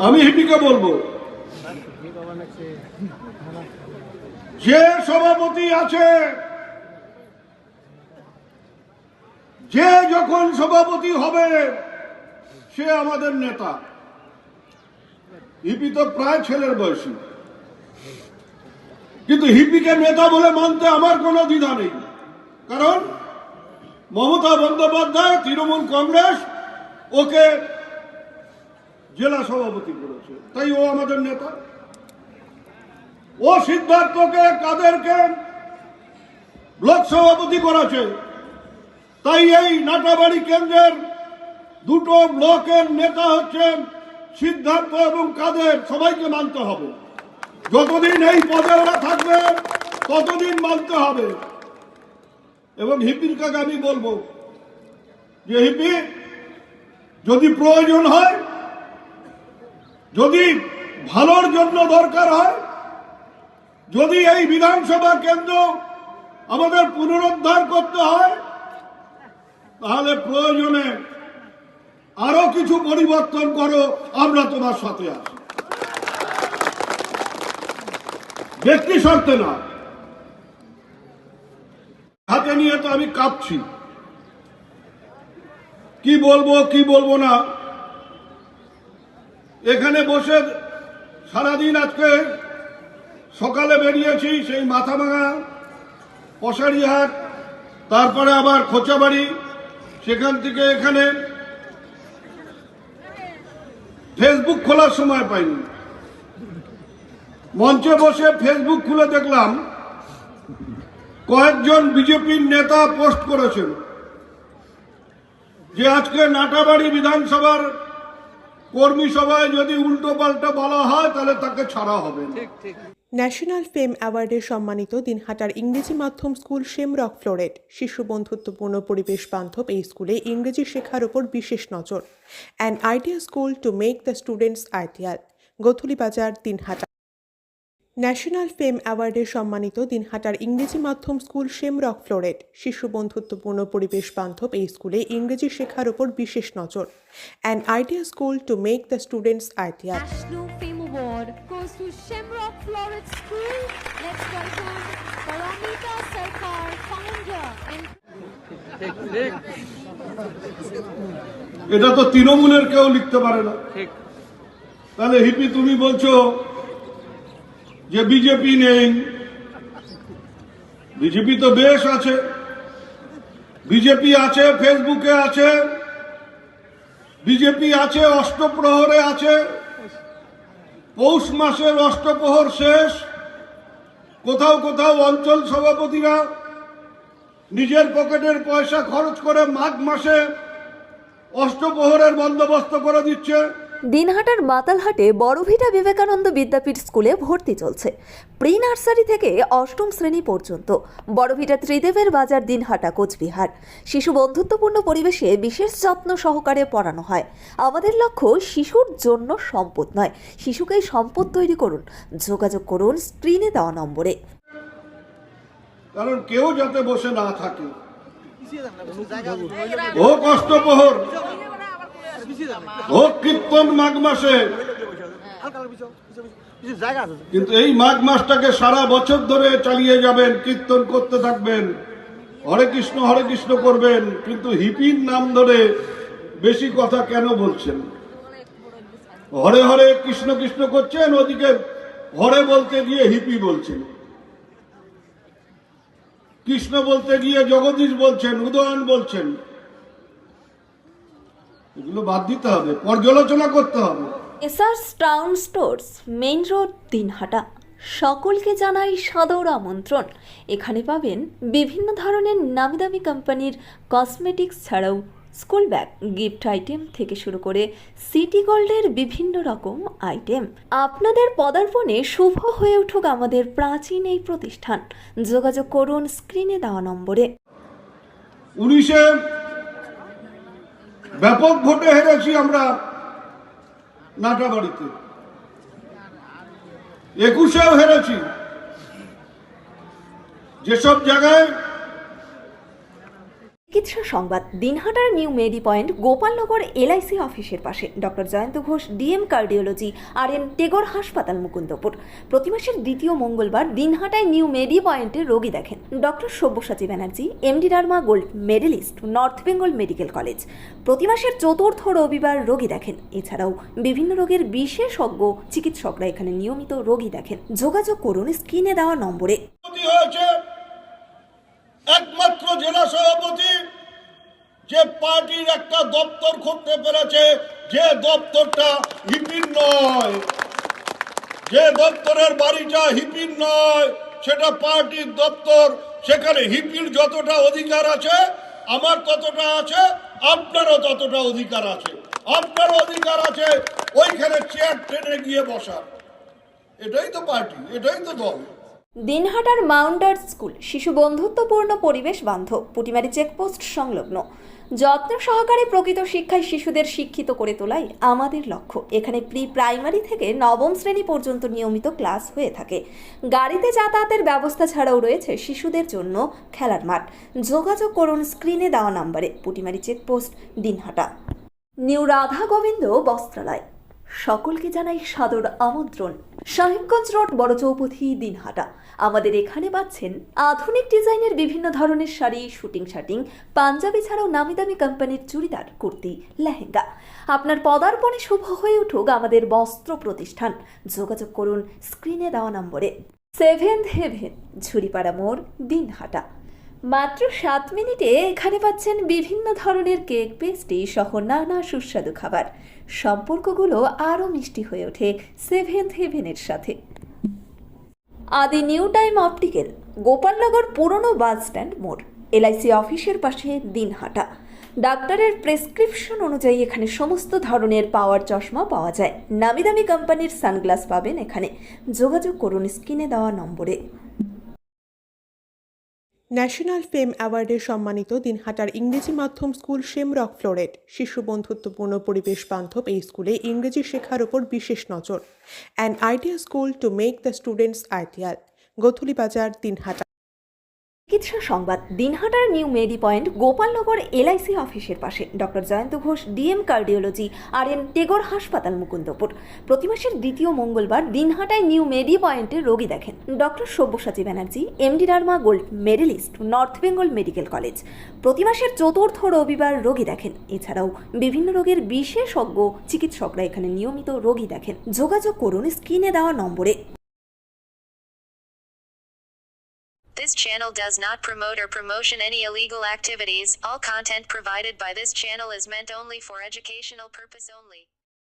আমি হিপিকে বলবো, যে সভাপতি আছে, যে যখন সভাপতি হবে সে আমাদের নেতা। হিপি তো প্রায় ছেলের বয়সী, কিন্তু হিপিকে নেতা বলে মানতে আমার কোনো দ্বিধা নেই। কারণ মমতা বন্দ্যোপাধ্যায়, তৃণমূল কংগ্রেস ওকে জেলা সভাপতি করেছে, তাই ও আমাদের নেতা। ও সিদ্ধার্থকে, কাদেরকে ব্লক সভাপতি করেছে, তাই এই নাটাবাড়ি কেন্দ্রের দুটো ব্লকের নেতা হচ্ছেন সিদ্ধার্থ এবং কাদের। সবাইকে মানতে হবে, যতদিন এই পদে ওরা থাকবে ততদিন মানতে হবে। এবং হিপির কাছে আমি বলবো যে হিপি, যদি প্রয়োজন হয়, যদি ভালোর জন্য দরকার হয়, যদি এই বিধানসভা কেন্দ্র আমাদের পুনরুদ্ধার করতে হয়, তাহলে প্রয়োজনে আরো কিছু পরিবর্তন করো, আমরা তোমার সাথে আছি। ব্যক্তি স্বার্থে না। হাতে নিয়ে তো আমি কাঁপছি, কি বলবো কি বলবো না। এখানে বসে সারাদিন, আজকে সকালে বেরিয়েছি সেই মাথাভাঙা, পশারিহাট, তারপরে আবার খোঁচাবাড়ি, সেখান থেকে এখানে। ফেসবুক খোলার সময় পাইনি, মঞ্চে বসে ফেসবুক খুলে দেখলাম কয়েকজন বিজেপির নেতা পোস্ট করেছেন যে আজকে নাটাবাড়ি বিধানসভার কর্মী সভায় যদি উল্টো পাল্টা বলা হয় তাহলে তাকে ছাড়া হবে না। ন্যাশনাল ফেম অ্যাওয়ার্ডে সম্মানিত দিনহাটার ইংরেজি মাধ্যম স্কুল শেমরক ফ্লোরেট। শিশু বন্ধুত্বপূর্ণ পরিবেশ বান্ধব এই স্কুলে ইংরেজি শেখার ওপর বিশেষ নজর। An idea school to make the students ideal. Gothulibazar, Dinhata. National fame অ্যাওয়ার্ডে সম্মানিত দিনহাটার ইংরেজি মাধ্যম স্কুল শেমরক ফ্লোরেট। শিশু বন্ধুত্বপূর্ণ পরিবেশ বান্ধব এই স্কুলে ইংরেজি শেখার ওপর বিশেষ নজর। An idea school to make the students ideal. National Fame Award goes to Shamrock Floret School. Let's welcome Paramita Sarkar, founder and এটা তো তৃণমূলের কেউ লিখতে পারে না। তাহলে হিপি, তুমি বলছো যে বিজেপি নেই। বিজেপি তো বেশ আছে, বিজেপি আছে, ফেসবুকে আছে, বিজেপি আছে, অষ্টপ্রহরে আছে। পৌষ মাসের অষ্টপ্রহর শেষ, কোথাও কোথাও অঞ্চল সভাপতিরা নিজের পকেটের পয়সা খরচ করে মাঘ মাসে অষ্টপ্রহরের বন্দোবস্ত করে দিচ্ছে। দিনহাটার মাতালহাটে বড়ভিটা বিবেকানন্দ বিদ্যাপীঠ স্কুলে ভর্তি চলছে। প্রি নার্সারি থেকে অষ্টম শ্রেণী পর্যন্ত। বড়ভিটা ত্রিদেবের বাজার, দিনহাটা, কোচবিহার। শিশু বন্ধুত্বপূর্ণ পরিবেশে বিশেষ যত্ন সহকারে পড়ানো হয়। আমাদের লক্ষ্য শিশুর জন্য সম্পদ নয়, শিশুকেই সম্পদ তৈরি করুন। যোগাযোগ করুন স্ক্রিনে দেওয়া নম্বরে। কারণ কেউ যাতে বসে না থাকে, হোক অষ্টপ্রহর, হোক কীর্তন মাঘ মাসে, কিন্তু এই মাঘ মাসটাকে সারা বছর ধরে চালিয়ে যাবেন, কীর্তন করতে থাকবেন, হরে কৃষ্ণ করবেন। কিন্তু হিপির নাম ধরে বেশি কথা কেন বলছেন? হরে হরে কৃষ্ণ কৃষ্ণ করছেন, ওদিকে হরে বলতে গিয়ে হিপি বলছেন, কৃষ্ণ বলতে গিয়ে জগদীশ বলছেন, উদয়ন বলছেন। এগুলো বাদ দিতে হবে, পর্যালোচনা করতে হবে। SRS town stores, main road, Dinhata. সকলকে জানাই সাদর আমন্ত্রণ। এখানে পাবেন বিভিন্ন ধরনের নামিদামি কোম্পানির কসমেটিক্স ছাড়াও স্কুল ব্যাগ, গিফট আইটেম থেকে শুরু করে সিটি গোল্ডের বিভিন্ন রকম আইটেম। আপনাদের পদার্পণে শুভ হয়ে উঠুক আমাদের প্রাচীন এই প্রতিষ্ঠান। যোগাযোগ করুন স্ক্রিনে দেওয়া নম্বরে। 19-এ ব্যাপক ভোটে হেরেছি আমরা নাটাবাড়িতে, 21-এও হেরেছি। যেসব জায়গায় চিকিৎসা সংবাদ দিনহাটার new medi point Gopalnagar LIC অফিসের পাশে doctor Jayanta Ghosh DM cardiology R N. Tagore হাসপাতাল মুকুন্দপুর। প্রতি মাসের দ্বিতীয় মঙ্গলবার দিনহাটায় নিউ মেডি পয়েন্টে রোগী দেখেন doctor Sabyasachi Banerjee, MD derma gold medallist, North Bengal medical college. প্রতি মাসের চতুর্থ রবিবার রোগী দেখেন। এছাড়াও বিভিন্ন রোগের বিশেষজ্ঞ চিকিৎসকরা এখানে নিয়মিত রোগী দেখেন। যোগাযোগ করুন স্ক্রিনে দেওয়া নম্বরে। হয়েছে একমাত্র জেলা সভাপতি যে পার্টির একটা দপ্তর করতে পেরেছে, যে দপ্তরটা হিপির নয়, যে দপ্তরের বাড়িটা হিপির নয়, সেটা পার্টির দপ্তর। সেখানে হিপির যতটা অধিকার আছে আমার ততটা আছে, আপনারও ততটা অধিকার আছে। আপনারও অধিকার আছে ওইখানে চেয়ার টেনে গিয়ে বসার। এটাই তো পার্টি, এটাই তো দল। দিনহাটার মাউন্টার্স স্কুল শিশু বন্ধুত্বপূর্ণ, পরিবেশ বান্ধব, পুটিমারি চেকপোস্ট সংলগ্ন। যত্ন সহকারে প্রকৃত শিক্ষায় শিশুদের শিক্ষিত করে তোলাই আমাদের লক্ষ্য। এখানে প্রি প্রাইমারি থেকে নবম শ্রেণী পর্যন্ত নিয়মিত ক্লাস হয়ে থাকে। গাড়িতে যাতায়াতের ব্যবস্থা ছাড়াও রয়েছে শিশুদের জন্য খেলার মাঠ। যোগাযোগ করুন স্ক্রিনে দেওয়া নম্বরে। পুটিমারি চেকপোস্ট, দিনহাটা। নিউ রাধা গোবিন্দ বস্ত্রালয় সকলকে জানাই সাদর আমন্ত্রণ। সাহেবগঞ্জ রোড, বড় চৌপথি, দিনহাটা। আমাদের এখানে পাচ্ছেন আধুনিক ডিজাইনের বিভিন্ন ধরনের শাড়ি, শুটিং শার্টিং, পাঞ্জাবি ছাড়াও নামি দামি কোম্পানির চুড়িদার, কুর্তি, লেহেঙ্গা। আপনার পদার্পণে শুভ হয়ে উঠুক আমাদের বস্ত্র প্রতিষ্ঠান। যোগাযোগ করুন স্ক্রিনে দেওয়া নম্বরে। সেভেন্থ হেভেন, ঝুড়িপাড়া মোড়, দিনহাটা। মাত্র 7 মিনিটে এখানে পাচ্ছেন বিভিন্ন ধরনের কেক, পেস্ট্রি সহ নানা সুস্বাদু খাবার। সম্পর্কগুলো আরও মিষ্টি হয়ে ওঠে সেভেন্থ হেভেনের সাথে। আদি নিউ টাইম অপটিক্যাল, গোপালনগর পুরনো বাস স্ট্যান্ড মোড়, এলআইসি অফিসের পাশে, দিনহাটা। ডাক্তারের প্রেসক্রিপশন অনুযায়ী এখানে সমস্ত ধরনের পাওয়ার চশমা পাওয়া যায়। নামি দামি কোম্পানির সানগ্লাস পাবেন এখানে। যোগাযোগ করুন স্ক্রিনে দেওয়া নম্বরে। ন্যাশনাল ফেম অ্যাওয়ার্ডে সম্মানিত দিনহাটার ইংরেজি মাধ্যম স্কুল শেমরক ফ্লোরেট। শিশু বন্ধুত্বপূর্ণ, পরিবেশ বান্ধব এই স্কুলে ইংরেজি শেখার ওপর বিশেষ নজর। An idea school to make the students ideal. Gothuli Bazar, Dinhata. চিকিৎসা সংবাদ দিনহাটার new medi point Gopalnagar LIC অফিসের পাশে doctor Jayanta Ghosh DM cardiology R N. Tagore হাসপাতাল মুকুন্দপুর। প্রতি মাসের দ্বিতীয় মঙ্গলবার দিনহাটায় নিউ মেডি পয়েন্টে রোগী দেখেন doctor Sabyasachi Banerjee, MD derma gold medallist, North Bengal medical college. প্রতি মাসের চতুর্থ রবিবার রোগী দেখেন। এছাড়াও বিভিন্ন রোগের বিশেষজ্ঞ চিকিৎসকরা এখানে নিয়মিত রোগী দেখেন। যোগাযোগ করুন স্ক্রিনে দেওয়া নম্বরে। This channel does not promote or promotion any illegal activities. All content provided by this channel is meant only for educational purpose only.